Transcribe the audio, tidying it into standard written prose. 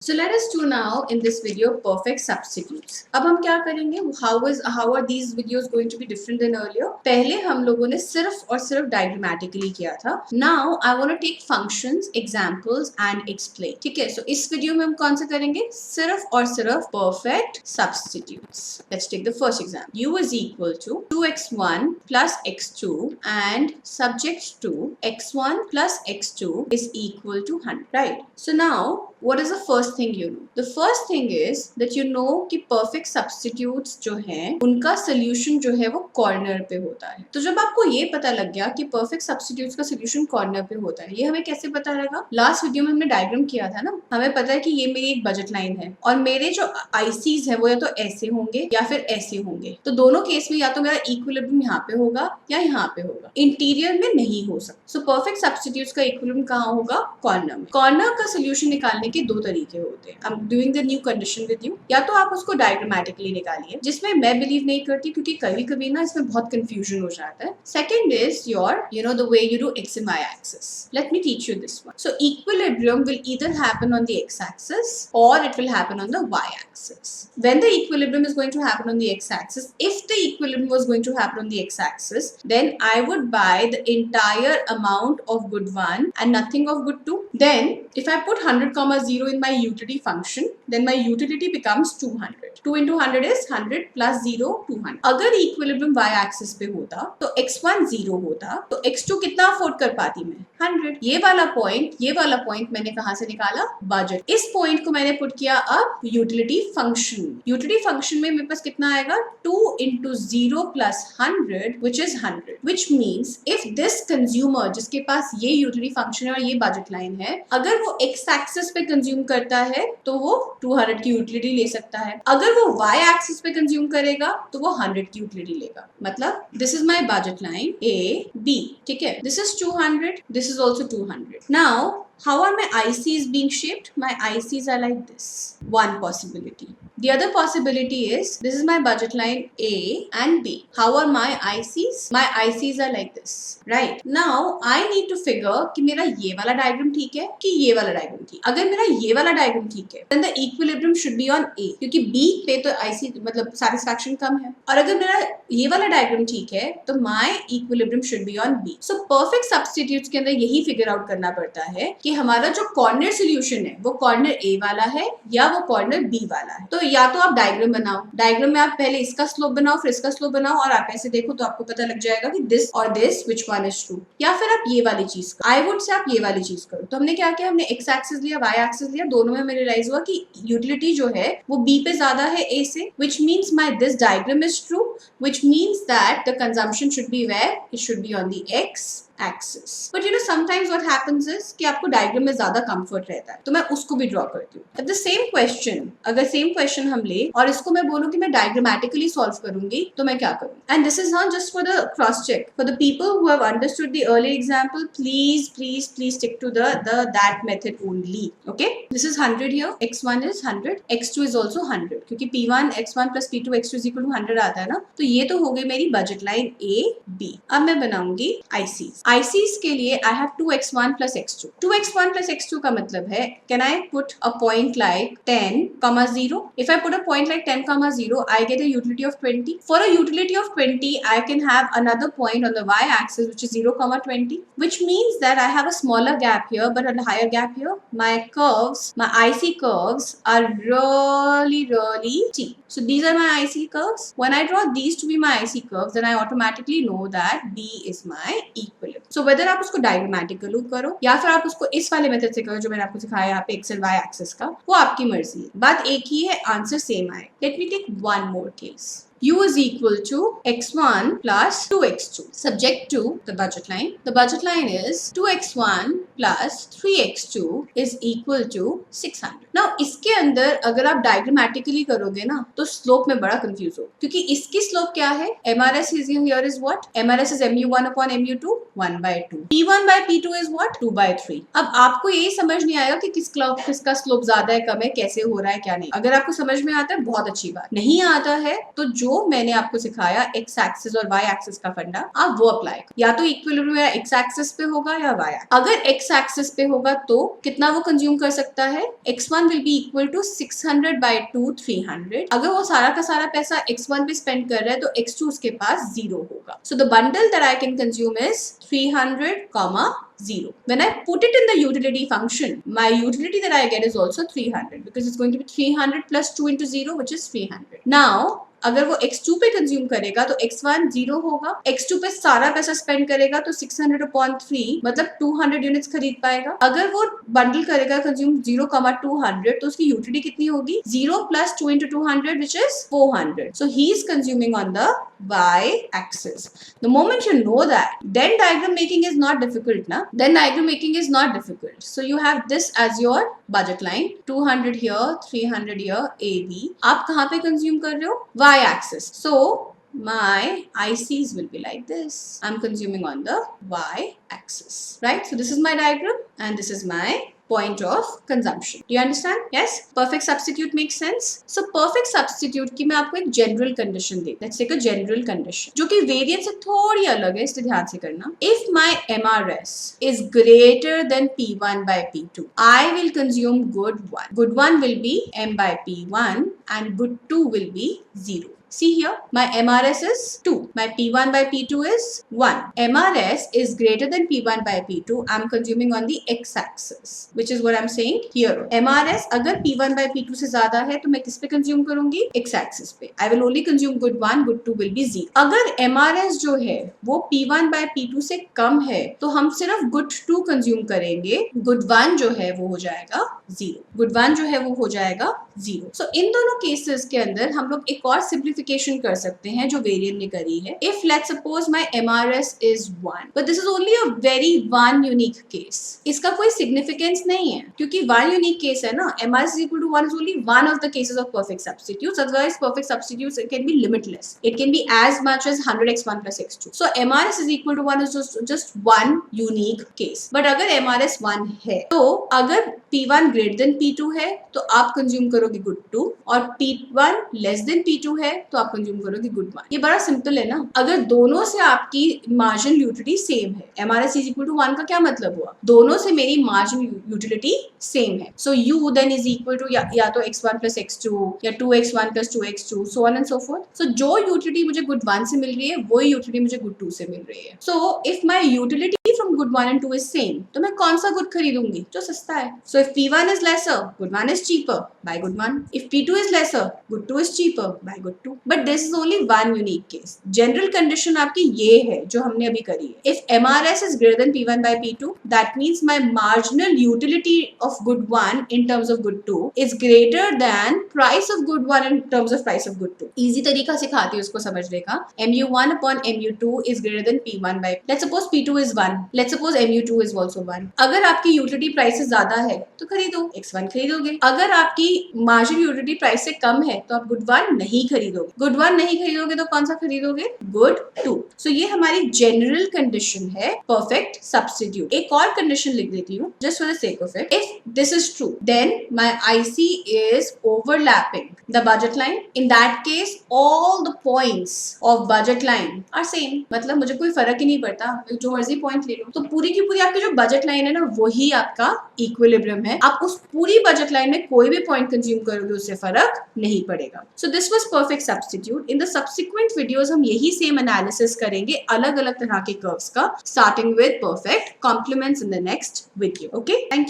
So let us do now in this video perfect substitutes. अब हम क्या करेंगे? How are these videos going to be different than earlier? पहले हम लोगों ने सिर्फ और सिर्फ diagrammatically किया था. Now I want to take functions, examples and explain. ठीक है? So इस वीडियो में हम कौन सा करेंगे? सिर्फ और सिर्फ perfect substitutes. Let's take the first example. U is equal to 2x1 plus x2 and subject to x1 plus x2 is equal to 100. Right? So now what is the first thing you know? The first thing is that you know कि perfect substitutes जो हैं उनका solution जो है वो corner पे होता है. तो जब आपको ये पता लग गया कि perfect substitutes का solution corner पे होता है, ये हमें कैसे पता लगा? Last वीडियो में हमने डायग्राम किया था ना, हमें पता है कि ये मेरी एक बजट लाइन है और मेरे जो ICs है वो या तो ऐसे होंगे या फिर ऐसे होंगे. तो दोनों केस में या तो मेरा इक्विलिब्रियम यहाँ पे होगा या यहाँ पे होगा, इंटीरियर में नहीं हो सकता. सो परफेक्ट सब्स्टिट्यूट्स का इक्विलिब्रियम कहाँ होगा? कॉर्नर में. कॉर्नर का सोल्यूशन निकालने के दो तरीके होते हैं. I am doing the new condition with you. या तो आप उसको डायग्रामेटिकली निकालिए, जिसमें मैं बिलीव नहीं करती क्योंकि कभी कभी ना इसमें बहुत कंफ्यूजन हो जाता है. Second is your the way you do x and y axis. Let me teach you this one. So equilibrium will either happen on the x axis or it will happen on the y-axis. When the equilibrium is going to happen on the x-axis, if the equilibrium was going to happen on the x-axis, then I would buy the entire amount of good 1 and nothing of good 2. Then, if I put 100, 0 in my utility function, then my utility becomes 200. 2 into 100 is 100 plus 0, 200. अगर equilibrium y-axis पे होता, तो x1 0 होता, तो x2 कितना afford कर पाती मैं? 100. ये वाला पॉइंट मैंने कहाँ से निकाला? बजट. इस पॉइंट को मैंने पुट किया अब यूटिलिटी फंक्शन. यूटिलिटी फंक्शन में मेरे पास कितना आएगा? 2 into 0 plus 100 which is 100. Which means if this consumer जिसके पास ये यूटिलिटी फंक्शन है और ये बजट लाइन है, अगर वो x एक्सिस पे कंज्यूम करता है तो वो 200 की यूटिलिटी ले सकता है. अगर वो y एक्सिस पे कंज्यूम करेगा तो वो 100 की यूटिलिटी लेगा. मतलब this is my budget line A B. ठीक है? This is 200. This is also 200. Now, how are my ICs being shaped? My ICs are like this. One possibility. The other possibility is this is my budget line A and B. How are my ICs? My ICs are like this. Right? Now, I need to figure कि मेरा ये वाला diagram ठीक है कि ये वाला diagram ठीक है. अगर मेरा ये वाला डायग्राम ठीक है, then the equilibrium should be on A. क्योंकि B पे तो IC मतलब satisfaction कम है. और अगर मेरा ये वाला डायग्राम ठीक है, तो my equilibrium should be on B. So perfect substitutes के अंदर यही figure out करना पड़ता है कि हमारा जो कॉर्नर सोल्यूशन है वो कॉर्नर ए वाला है या वो कॉर्नर बी वाला है. तो या तो आप डायग्राम बनाओ, डायग्राम में आप पहले इसका स्लोप बनाओ फिर इसका स्लोप बनाओ और आप ऐसे देखो तो आपको पता लग जाएगा कि दिस और this which one is true. या फिर आप ये वाली चीज करो. आई वुड से आप ये वाली चीज करो. तो हमने क्या किया? हमने एक्स एक्सिस लिया, वाई एक्सिस लिया, दोनों में हमें रियलाइज हुआ कि यूटिलिटी जो है वो बी पे ज्यादा है ए से, which means my this diagram is true, which means that the consumption should be where? It should be on the x axis. But sometimes what happens is कि आपको डायग्राम में ज्यादा कंफर्ट रहता है तो मैं उसको भी ड्रॉ करती हूँ. But the same question, अगर सेम क्वेश्चन हम ले और इसको मैं बोलूँ कि मैं डायग्रामेटिकली सॉल्व करूंगी तो मैं क्या करूँ? And this is not just for the cross check. For the people who have understood the earlier example, please stick to that method only. Okay? This is 100 here. x1 is 100. x2 is also 100. क्योंकि p1 x1 plus p2 x2 is equal to 100 आता है ना. तो ये तो हो गई मेरी बजट लाइन A B. अब मैं बनाऊंगी ICs. ICs के लिए I have 2x1 plus x2. 2x1 plus x2 का मतलब है can I put a point like 10, 0? If I put a point like 10, 0, I get a utility of 20. For a utility of 20, I can have another point on the y-axis which is 0, 20, which means that I have a smaller gap here but a higher gap here. My curves, my IC curves are really steep. So these are my IC curves. When I draw these to be my IC curves, then I automatically know that B is my equilibrium. So whether आप उसको diagrammatically करो या फिर आप उसको इस वाले method से करो जो मैंने आपको सिखाया यहाँ पे एक्स एंड वाई एक्सिस का, वो आपकी मर्जी है. बात एक ही है, आंसर सेम आए. Let me take one more case. U is equal to x1 plus 2x2. Subject to the budget line. The budget line is 2x1 plus 3x2 is equal to 600. Now इसके अंदर अगर आप diagrammatically करोगे ना तो slope में बड़ा confuse हो, क्योंकि इसकी स्लोप क्या है? MRS is here is what? MRS is mu1 upon mu2 1/2. P1 by P2 is what? 2/3. अब आपको यही समझ नहीं आएगा कि किसका स्लोप ज्यादा है कम है, कैसे हो रहा है क्या नहीं. अगर आपको समझ में आता है बहुत अच्छी बात, नहीं आता है तो जो मैंने आपको सिखाया एक्स एक्सिस और वाई एक्सिस का फंडा, आप वो अप्लाई करो. या तो इक्विलिब्रियम मेरा एक्स एक्सिस पे होगा या वाई. अगर एक्स x एक्सिस पे होगा तो कितना वो कंज्यूम कर सकता है, x1 will be equal to 600 by 2 300। अगर वो सारा का सारा पैसा x1 पे स्पेंड कर रहा है तो x2 उसके पास 0 होगा। So the bundle that I can consume is 300, 0. When I put it in the utility function, my utility that I get is also 300 because it's going to be 300 plus 2 into 0, which is 300. Now, अगर वो x2 पे consume करेगा तो x1 0 होगा, x2 पे सारा पैसा spend करेगा तो 600 upon 3 मतलब 200 यूनिट्स खरीद पाएगा। अगर वो बंडल करेगा कंज्यूम 0,200 तो उसकी यूटिलिटी कितनी होगी, 0 plus 2 into 200 which is 400. So he is consuming on the y axis. The moment you know that, then diagram making is not difficult na? Then diagram making is not difficult. So you have this as your budget line, 200 here, 300 here, AB. आप कहाँ पे consume कर रहे हो, y axis. So my ICs will be like this. I'm consuming on the y axis, right? So this is my diagram and this is my point of consumption. Do you understand? Yes? Perfect substitute makes sense. So perfect substitute की मैं आपको एक general condition the. Let's take a general condition जो कि variance से थोड़ी अलग है, इसलिए ध्यान से करना. If my MRS is greater than P1 by P2, I will consume good 1. Good 1 will be M by P1 and good 2 will be 0. See here, my MRS is 2. My P1 by P2 is 1. MRS is greater than P1 by P2. I'm consuming on the x-axis, which is what I'm saying here. MRS अगर P1 by P2 से ज़्यादा है तो मैं किस पे consume करूंगी, x-axis पे. I will only consume good 1, good 2 will be 0. अगर MRS जो है वो P1 by P2 से कम है तो हम सिर्फ good 2 कंज्यूम करेंगे. good 1 जो है वो हो जाएगा 0. good 1 जो है वो हो जाएगा 0. So इन दोनों केसेस के अंदर हम लोग एक और सिंप्लीफिकेशन कर सकते हैं जो वेरिएंट ने करी है. If let's suppose my MRS is 1, but this is only a very one unique case. इसका कोई significance नहीं है क्योंकि one unique case है ना. MRS is equal to 1 is only one of the cases of perfect substitutes. Otherwise, perfect substitutes it can be limitless. It can be as much as 100x1 plus x2. So MRS is equal to 1 is just one unique case. But अगर MRS 1 है तो अगर P1 greater than P2 है तो आप consume करोगे good 2 और P1 less than P2 है तो आप कंज्यूम करोगे good 1. ये बड़ा सिंपल है ना. अगर दोनों से आपकी मार्जिनल यूटिलिटी सेम है, MRS is equal to 1 का क्या मतलब हुआ, दोनों से मेरी मार्जिनल यूटिलिटी सेम है. So U then is equal to या तो x1 plus x2 या 2x1 plus 2x2 so on and so forth. So जो यूटिलिटी मुझे good 1 से मिल रही है वही यूटिलिटी मुझे good 2 से मिल रही है. So if my utility from good 1 and 2 is same, तो मैं कौन सा गुड खरीदूंगी जो सस्ता है. So if P1 is lesser, good 1 is cheaper, buy good 1. If P2 is lesser, good 2 is cheaper, buy good 2. But this is only one unique case. General condition आपकी ये है जो हमने अभी करी है. If MRS is greater than P1 by P2, that means my marginal utility of good 1 in terms of good 2 is greater than price of good 1 in terms of price of good 2. Easy तरीका सिखाती हूँ उसको समझने का. MU1 upon MU2 is greater than P1 by, let's suppose P2 is 1. Let's suppose MU2 is also 1. अगर आपकी utility price ज्यादा है तो खरीदो, x1 खरीदोगे. अगर आपकी मार्जिनल यूटिलिटी प्राइस से कम है तो आप गुड 1 नहीं खरीदोगे. गुड 1 नहीं खरीदोगे तो कौन सा खरीदोगे, गुड 2. सो ये हमारी जनरल कंडीशन है परफेक्ट सब्स्टिट्यूट. एक और कंडीशन लिख देती हूँ just for the sake of it. If this is true then my IC is overlapping the budget line. In that case all the points of budget line are same. मतलब मुझे कोई फर्क ही नहीं पड़ता, जो मर्जी पॉइंट ले लो. तो पूरी की पूरी आपकी जो बजट लाइन है ना वही आपका इक्विलिब्रियम है. आप उस पूरी बजट लाइन में कोई भी पॉइंट कंज्यूम करोगे उससे फर्क नहीं पड़ेगा. So this was perfect substitute. In the subsequent videos हम यही सेम एनालिसिस करेंगे अलग अलग तरह के कर्व्स का, starting with perfect complements in the next video. Okay, thank you.